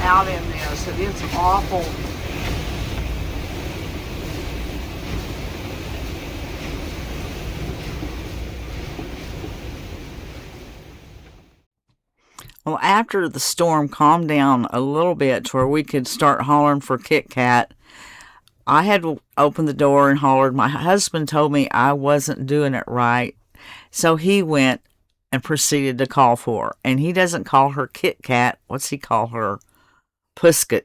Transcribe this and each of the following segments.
out in this, and it's awful. Well, after the storm calmed down a little bit to where we could start hollering for Kitkat, I had opened the door and hollered. My husband told me I wasn't doing it right, so he went and proceeded to call for her. And he doesn't call her Kitkat. What's he call her? Pusket.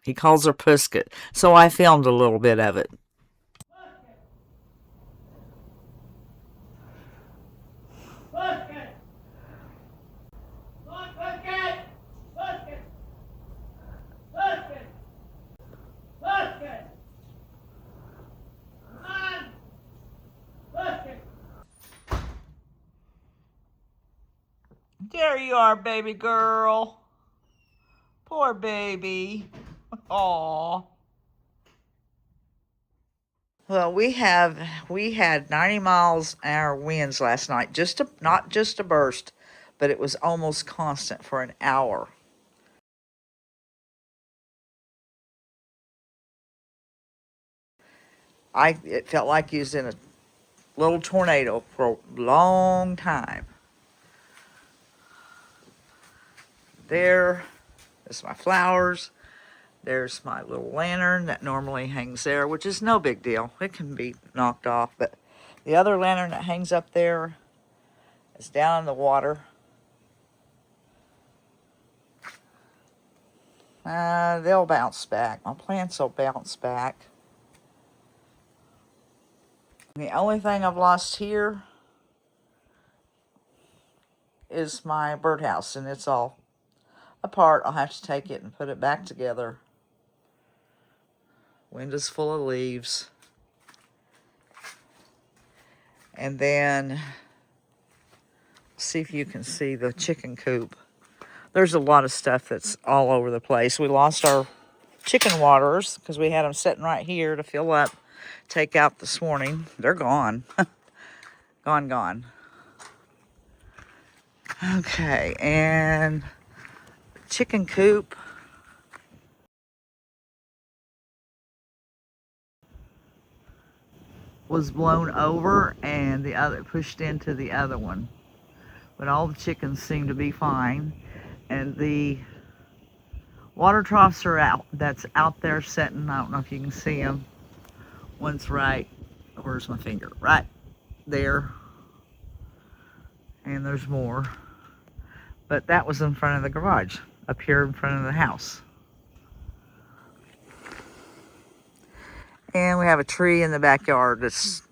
He calls her Pusket. So I filmed a little bit of it. There you are, baby girl. Poor baby. Aw. Well, we had 90 miles an hour winds last night. Not just a burst, but it was almost constant for an hour. It felt like you was in a little tornado for a long time. There's my flowers. There's my little lantern that normally hangs there, which is no big deal. It can be knocked off, but the other lantern that hangs up there is down in the water. They'll bounce back. My plants will bounce back. The only thing I've lost here is my birdhouse, and it's all apart. I'll have to take it and put it back together. Window's full of leaves. And then, see if you can see the chicken coop. There's a lot of stuff that's all over the place. We lost our chicken waters because we had them sitting right here to fill up, take out this morning. They're gone. Gone. Okay, and chicken coop was blown over and the other pushed into the other one. But all the chickens seem to be fine. And the water troughs are out. That's out there sitting. I don't know if you can see them. One's right, where's my finger? Right there. And there's more. But that was in front of the garage, up here in front of the house. And we have a tree in the backyard that's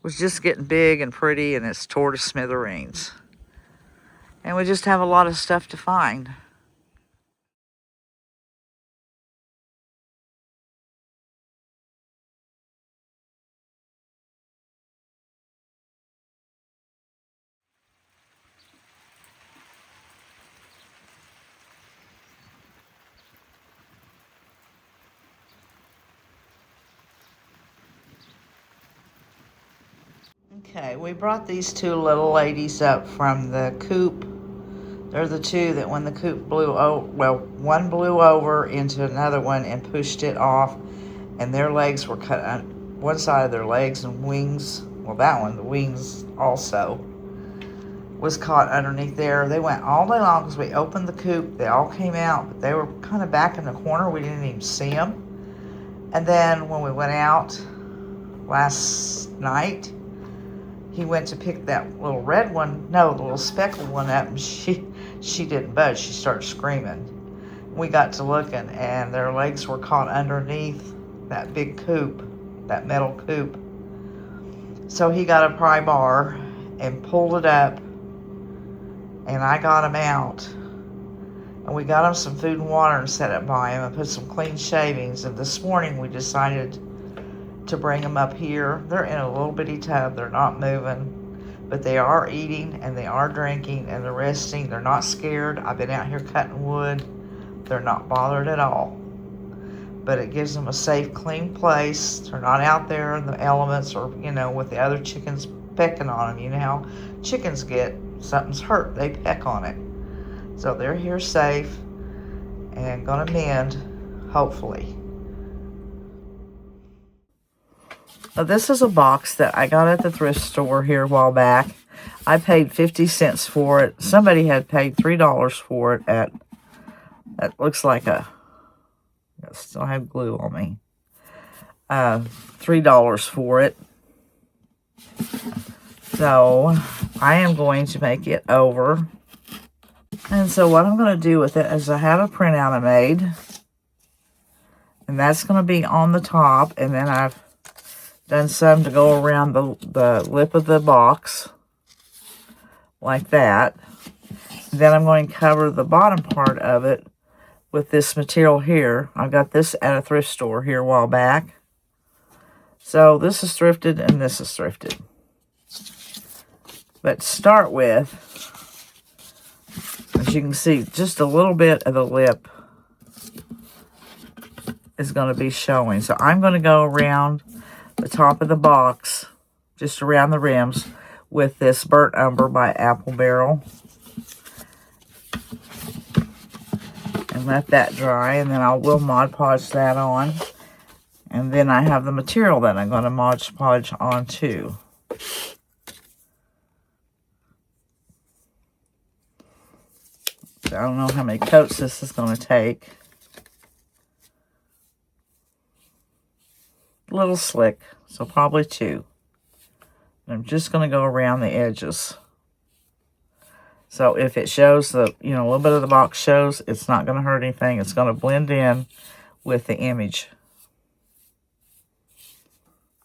was just getting big and pretty, and it's tore to smithereens. And we just have a lot of stuff to find. Okay, we brought these two little ladies up from the coop. They're the two that when the coop blew over, well, one blew over into another one and pushed it off, and their legs were cut on one side of their legs and wings. Well, that one, the wings also was caught underneath there. They went all day long because we opened the coop. They all came out, but they were kind of back in the corner. We didn't even see them. And then when we went out last night, he went to pick that little red one, no, the little speckled one up, and she didn't budge. She started screaming. We got to looking, and their legs were caught underneath that big coop, that metal coop. So he got a pry bar and pulled it up, and I got him out. And we got him some food and water and set it by him and put some clean shavings. And this morning we decided to bring them up here. They're in a little bitty tub. They're not moving, but they are eating and they are drinking and they're resting. They're not scared. I've been out here cutting wood. They're not bothered at all. But it gives them a safe, clean place. They're not out there in the elements or, with the other chickens pecking on them. You know how chickens get, something's hurt, they peck on it. So they're here safe. and gonna mend, hopefully. Now, this is a box that I got at the thrift store here a while back. I paid 50 cents for it. Somebody had paid $3 for it at, that looks like a, I still have glue on me. $3 for it. So I am going to make it over. And so what I'm going to do with it is I have a printout I made. And that's going to be on the top. And then I've done some to go around the lip of the box. Like that. Then I'm going to cover the bottom part of it with this material here. I got this at a thrift store here a while back. So this is thrifted and this is thrifted. But to start with, as you can see, just a little bit of the lip is going to be showing. So I'm going to go around the top of the box, just around the rims, with this Burnt Umber by Apple Barrel. And let that dry, and then I will Mod Podge that on. And then I have the material that I'm going to Mod Podge on too. So I don't know how many coats this is going to take. A little slick, so probably 2. And I'm just going to go around the edges. So if it shows the, a little bit of the box shows, it's not going to hurt anything. It's going to blend in with the image.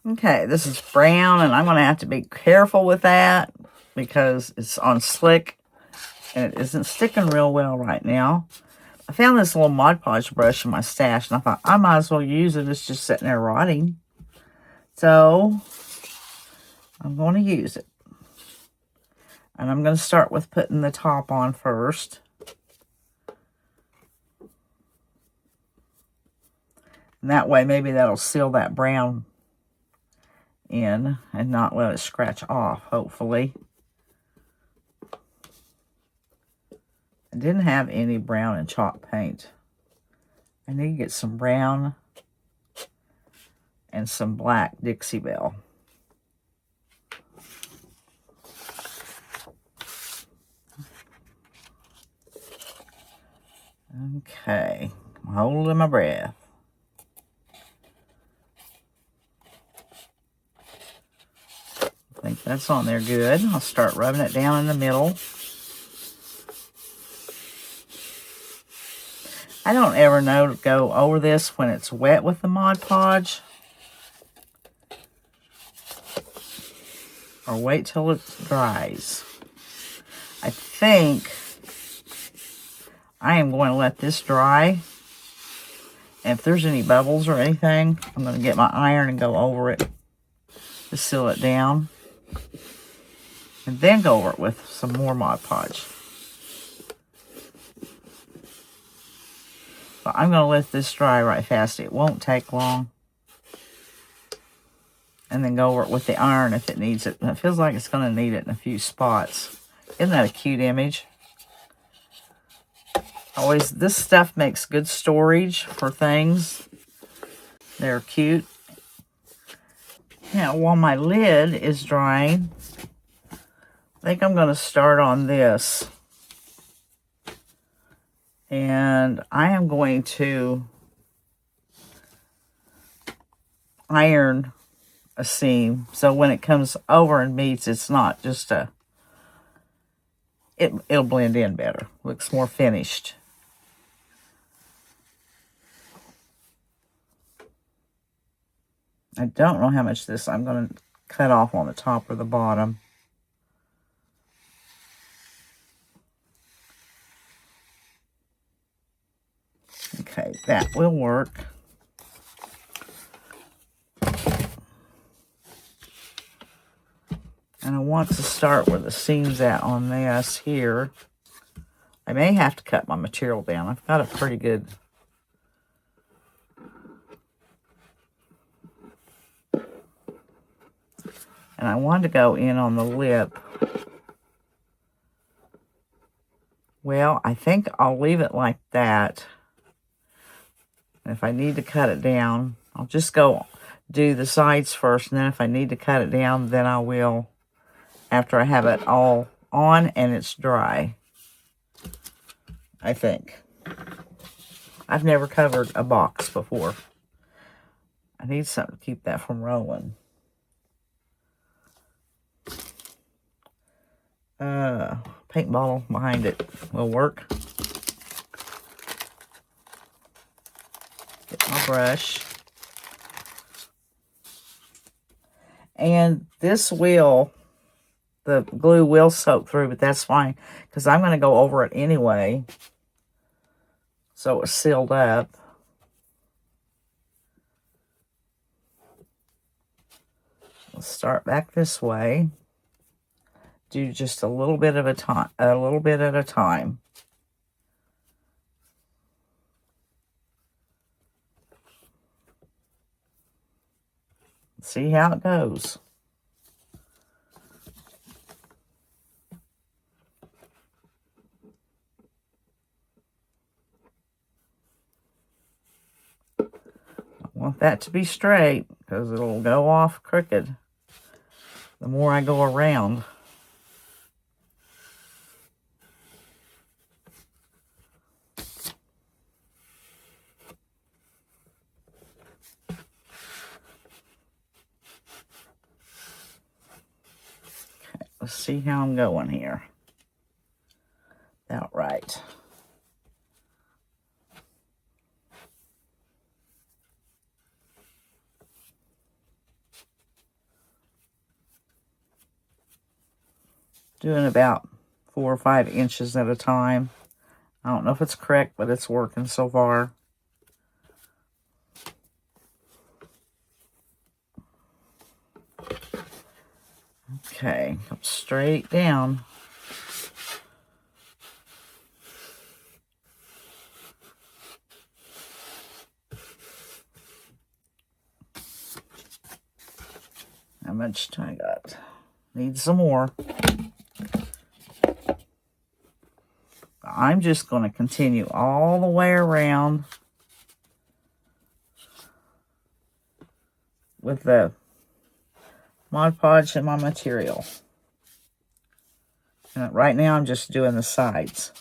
Okay, this is brown, and I'm going to have to be careful with that because it's on slick, and it isn't sticking real well right now. I found this little Mod Podge brush in my stash, and I thought I might as well use it. It's just sitting there rotting. So I'm going to use it. And I'm going to start with putting the top on first. And that way, maybe that'll seal that brown in and not let it scratch off, hopefully. I didn't have any brown and chalk paint. I need to get some brown and some black Dixie Belle. Okay, I'm holding my breath. I think that's on there good. I'll start rubbing it down in the middle. I don't ever know to go over this when it's wet with the Mod Podge. Or wait till it dries. I think I am going to let this dry. And if there's any bubbles or anything, I'm going to get my iron and go over it to seal it down. And then go over it with some more Mod Podge. But I'm going to let this dry right fast. It won't take long. And then go over it with the iron if it needs it. And it feels like it's going to need it in a few spots. Isn't that a cute image? Always, this stuff makes good storage for things. They're cute. Now, while my lid is drying, I think I'm going to start on this. And I am going to iron a seam. So when it comes over and meets, it's not just a... It'll blend in better. Looks more finished. I don't know how much this I'm going to cut off on the top or the bottom. Okay, that will work. And I want to start where the seam's at on this here. I may have to cut my material down. I've got a pretty good... And I want to go in on the lip. Well, I think I'll leave it like that. If I need to cut it down, I'll just go do the sides first, and then if I need to cut it down, then I will after I have it all on and it's dry, I think. I've never covered a box before. I need something to keep that from rolling. Paint bottle behind it will work. Get my brush. And this will, the glue will soak through, but that's fine because I'm going to go over it anyway. So it's sealed up. Let's start back this way. Do just a little bit of a time, a little bit at a time. See how it goes. I want that to be straight because it'll go off crooked the more I go around. Let's see how I'm going here. About right. Doing about 4 or 5 inches at a time. I don't know if it's correct, but it's working so far. Okay, come straight down. How much I got? Need some more. I'm just going to continue all the way around with the Mod Podge and my material. And right now I'm just doing the sides.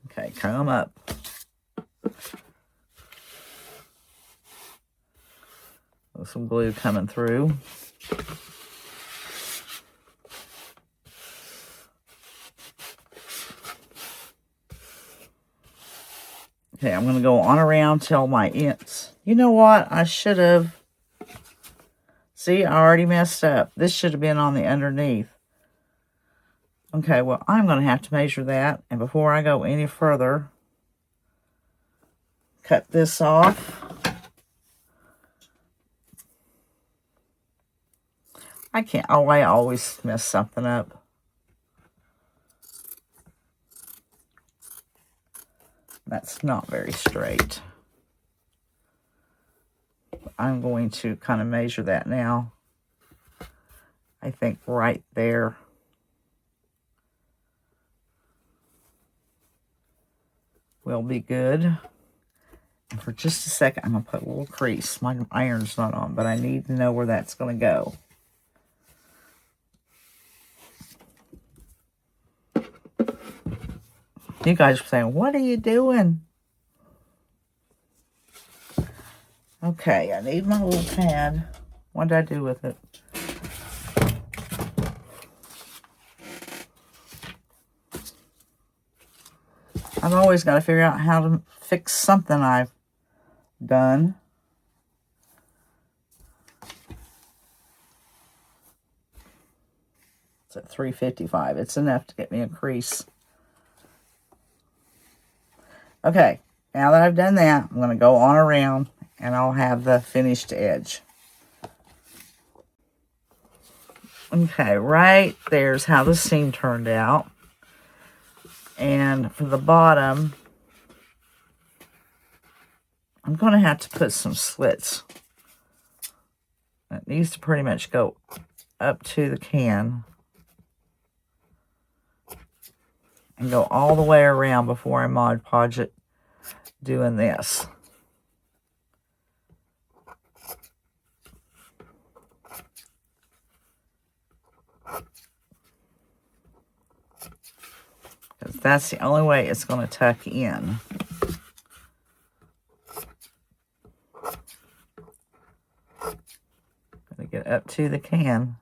Okay, come up. With some glue coming through. Okay, I'm going to go on around till my ends. You know what? I should have. See, I already messed up. This should have been on the underneath. Okay, well, I'm going to have to measure that. And before I go any further, cut this off. I can't. Oh, I always mess something up. That's not very straight. I'm going to kind of measure that now. I think right there. Will be good. And for just a second, I'm going to put a little crease. My iron's not on, but I need to know where that's going to go. You guys are saying, what are you doing? Okay, I need my little pad. What did I do with it? I've always got to figure out how to fix something I've done. It's at 355. It's enough to get me a crease. Okay, now that I've done that, I'm going to go on around and I'll have the finished edge. Okay, right there's how the seam turned out. And for the bottom, I'm going to have to put some slits It needs to pretty much go up to the can and go all the way around before I Mod Podge it doing this. Because that's the only way it's going to tuck in. Gotta get up to the can.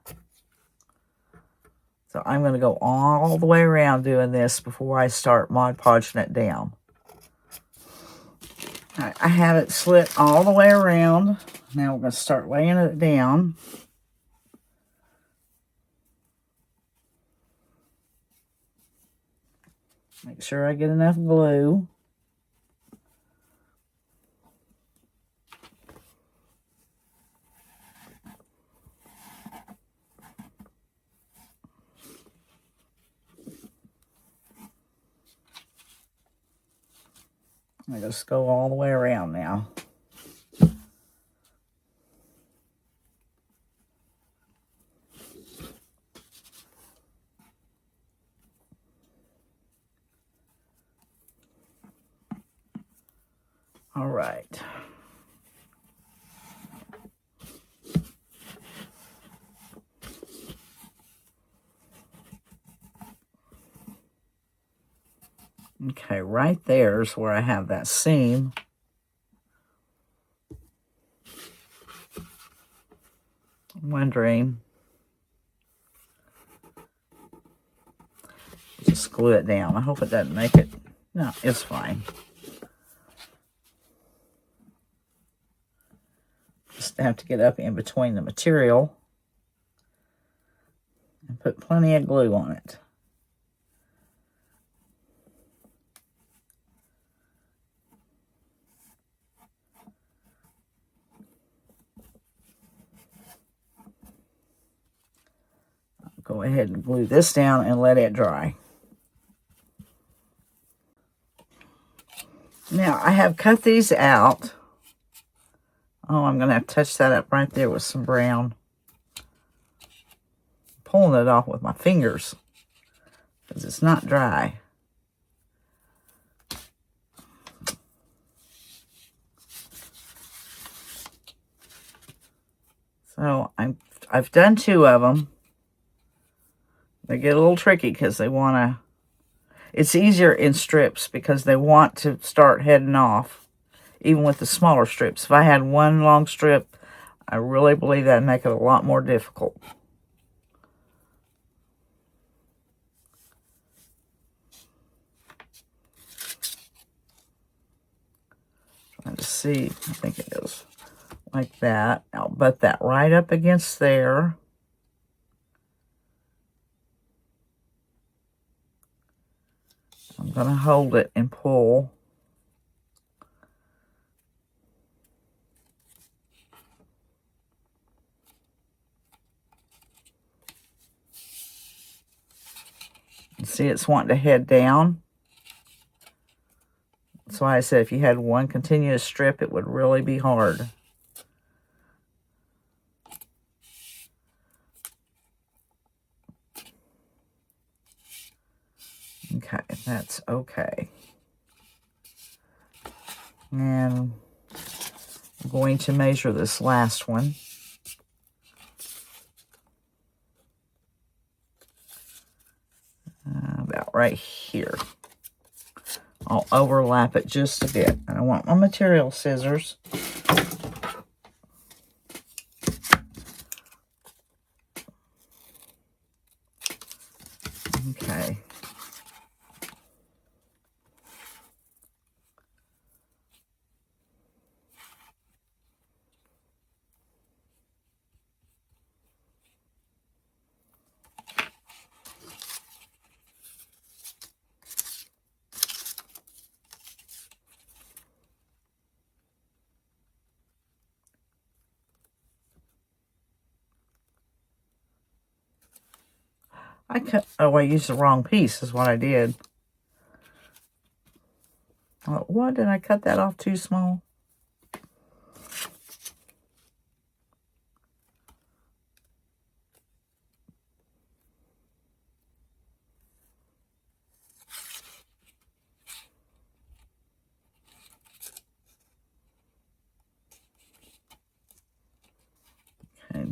So I'm going to go all the way around doing this before I start Mod Podging it down. All right, I have it slit all the way around. Now we're going to start laying it down. Make sure I get enough glue. I just go all the way around now. All right. Okay, right there's where I have that seam. I'm wondering, just glue it down. I hope it doesn't make it. No, it's fine. Just have to get up in between the material and put plenty of glue on it. Go ahead and glue this down and let it dry. Now, I have cut these out. Oh, I'm going to have to touch that up right there with some brown. Pulling it off with my fingers because it's not dry. So I've done 2 of them. They get a little tricky because they want to, it's easier in strips because they want to start heading off, even with the smaller strips. If I had one long strip, I really believe that'd make it a lot more difficult. Trying to see, I think it is like that. I'll butt that right up against there. I'm going to hold it and pull. See, it's wanting to head down. That's why I said if you had one continuous strip, it would really be hard. Okay, that's okay. And I'm going to measure this last one. About right here. I'll overlap it just a bit. And I want my material scissors. Okay. I used the wrong piece is what I did. What, did I cut that off too small?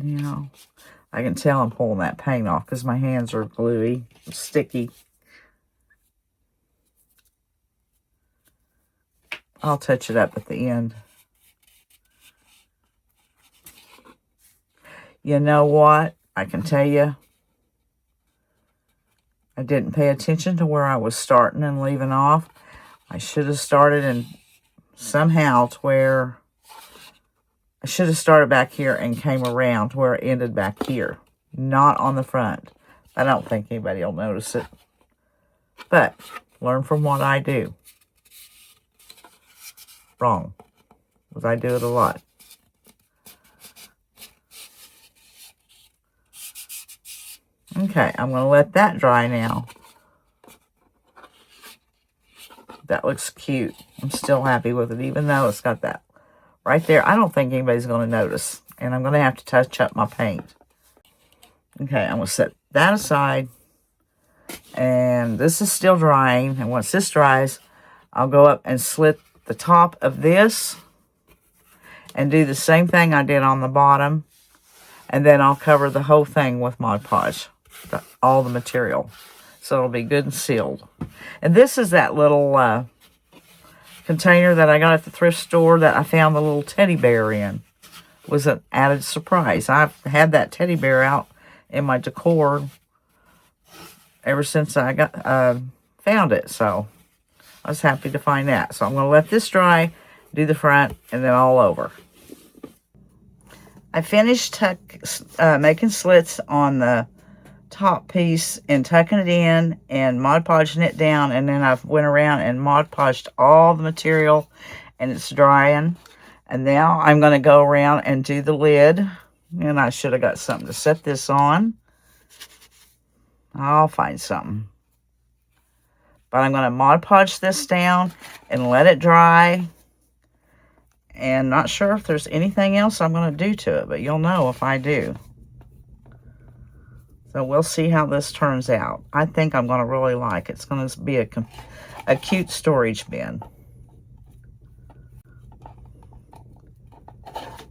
now. I can tell I'm pulling that paint off because my hands are gluey, sticky. I'll touch it up at the end. You know what? I can tell you, I didn't pay attention to where I was starting and leaving off. I should have started in somehow to where I should have started back here and came around to where it ended back here, not on the front. I don't think anybody will notice it, but learn from what I do. Wrong, because I do it a lot. Okay, I'm going to let that dry now. That looks cute. I'm still happy with it, even though it's got that right there. I don't think anybody's going to notice, and I'm going to have to touch up my paint. Okay, I'm going to set that aside, and this is still drying, and once this dries, I'll go up and slit the top of this and do the same thing I did on the bottom, and then I'll cover the whole thing with Mod Podge, all the material, so it'll be good and sealed. And this is that little container that I got at the thrift store that I found the little teddy bear in. It was an added surprise. I've had that teddy bear out in my decor ever since I found it, so I was happy to find that. So I'm going to let this dry, do the front, and then all over. I finished making slits on the top piece and tucking it in and Mod Podging it down, and then I went around and Mod Podged all the material, and it's drying. And now I'm going to go around and do the lid, and I should have got something to set this on. I'll find something. But I'm going to Mod Podge this down and let it dry. And not sure if there's anything else I'm going to do to it, but you'll know if I do. So we'll see how this turns out. I think I'm going to really like it. It's going to be a cute storage bin.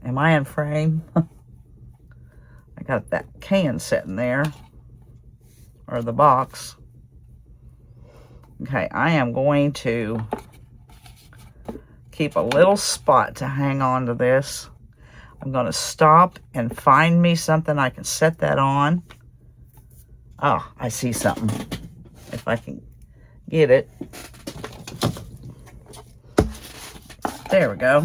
Am I in frame? I got that can sitting there. Or the box. Okay, I am going to keep a little spot to hang on to this. I'm going to stop and find me something I can set that on. Oh, I see something. If I can get it. There we go.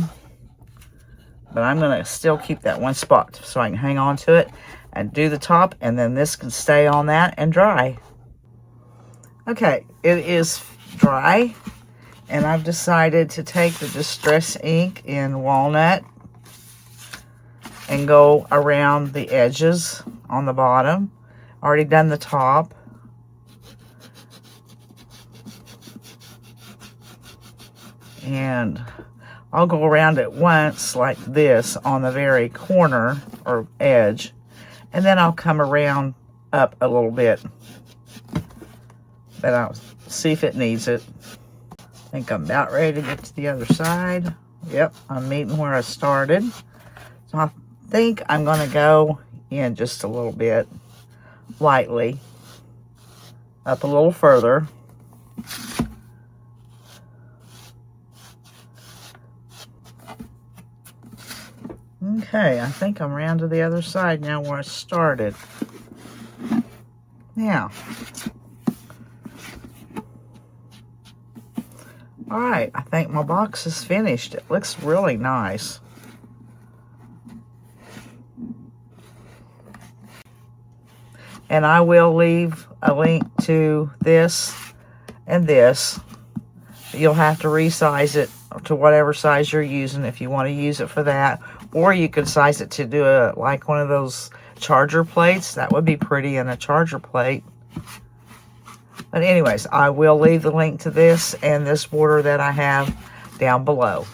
But I'm going to still keep that one spot so I can hang on to it and do the top, and then this can stay on that and dry. Okay, it is dry, and I've decided to take the Distress ink in Walnut and go around the edges on the bottom. Already done the top. And I'll go around it once like this on the very corner or edge, and then I'll come around up a little bit. But I'll see if it needs it. I think I'm about ready to get to the other side. Yep, I'm meeting where I started. So I think I'm going to go in just a little bit, lightly, up a little further. Okay, I think I'm around to the other side now where I started. Yeah. Alright, I think my box is finished. It looks really nice. And I will leave a link to this and this. You'll have to resize it to whatever size you're using if you want to use it for that. Or you could size it to do like one of those charger plates. That would be pretty in a charger plate. But anyways, I will leave the link to this and this border that I have down below.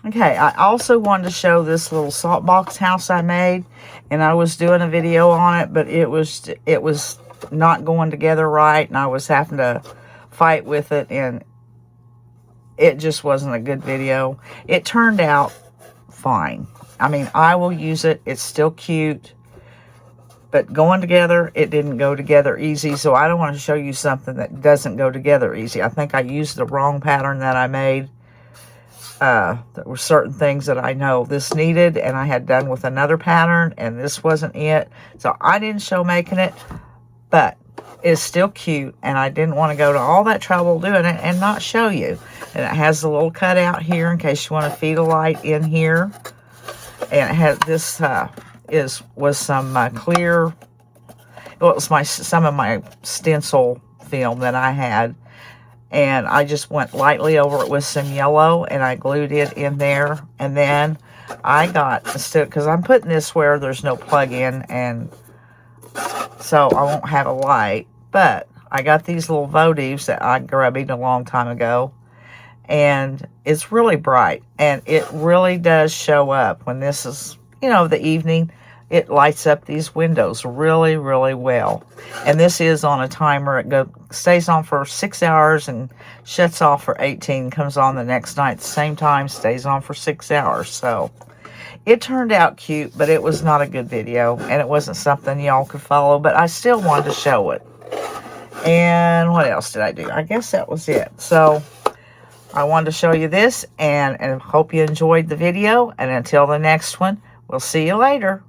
Okay, I also wanted to show this little salt box house I made. And I was doing a video on it, but it was not going together right. And I was having to fight with it. And it just wasn't a good video. It turned out fine. I mean, I will use it. It's still cute. But going together, it didn't go together easy. So I don't want to show you something that doesn't go together easy. I think I used the wrong pattern that I made. There were certain things that I know this needed, and I had done with another pattern, and this wasn't it. So I didn't show making it, but it's still cute, and I didn't want to go to all that trouble doing it and not show you. And it has a little cutout here in case you want to feed a light in here. And it has this was some clear. Well, it was some of my stencil film that I had. And I just went lightly over it with some yellow, and I glued it in there. And then I got, because I'm putting this where there's no plug-in, and so I won't have a light. But I got these little votives that I grubbied a long time ago. And it's really bright. And it really does show up when this is, you know, the evening. It lights up these windows really, really well. And this is on a timer. It stays on for 6 hours and shuts off for 18. Comes on the next night at the same time. Stays on for 6 hours. So it turned out cute, but it was not a good video. And it wasn't something y'all could follow. But I still wanted to show it. And what else did I do? I guess that was it. So I wanted to show you this. And hope you enjoyed the video. And until the next one, we'll see you later.